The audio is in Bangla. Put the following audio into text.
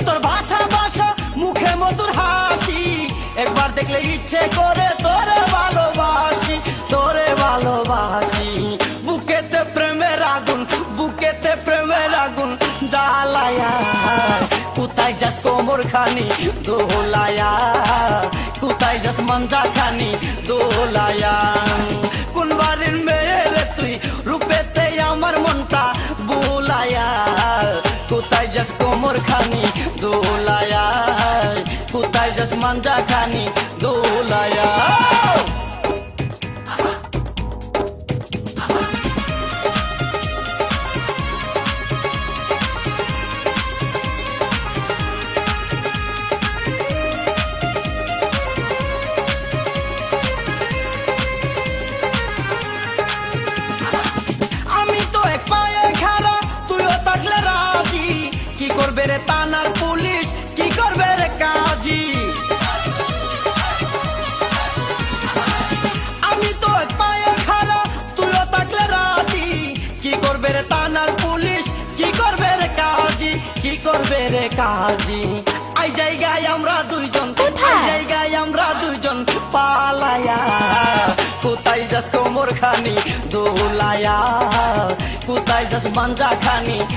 তোর ভাষা ভাষা মুখে মধুর হাসি, একবার দেখলে ইচ্ছে করে তোরে ভালোবাসি, তোরে ভালোবাসি। বুকেতে প্রেমের আগুন, বুকেতে প্রেমের আগুন জ্বালায়া, কোথায় যাস কোমর খানি দোলায়া, কোথায় যাস মঞ্জা খানি দোলায়া। কোন বাড়ির মেয়ে রে তুই, রূপেতে আমার মনটা বুলায়া, কোথায় যাস কোমর খানি দোলায়া, কোথায় যাস মঞ্জা খানি দোলায়া। কি করবে রে থানার পুলিশ, কি করবে রে কাজী? আমি তো এক পায়ে খাড়া, তুইও থাকলে রাজি। কি করবে রে থানার পুলিশ, কি করবে রে কাজী, কি করবে রে কাজী? এই জায়গায় আমরা দুইজন, এই জায়গায় আমরা দুইজন পালায়া, কোথায় যাস কোমর খানি দোলায়া, কোথায় যাস মঞ্জা খানি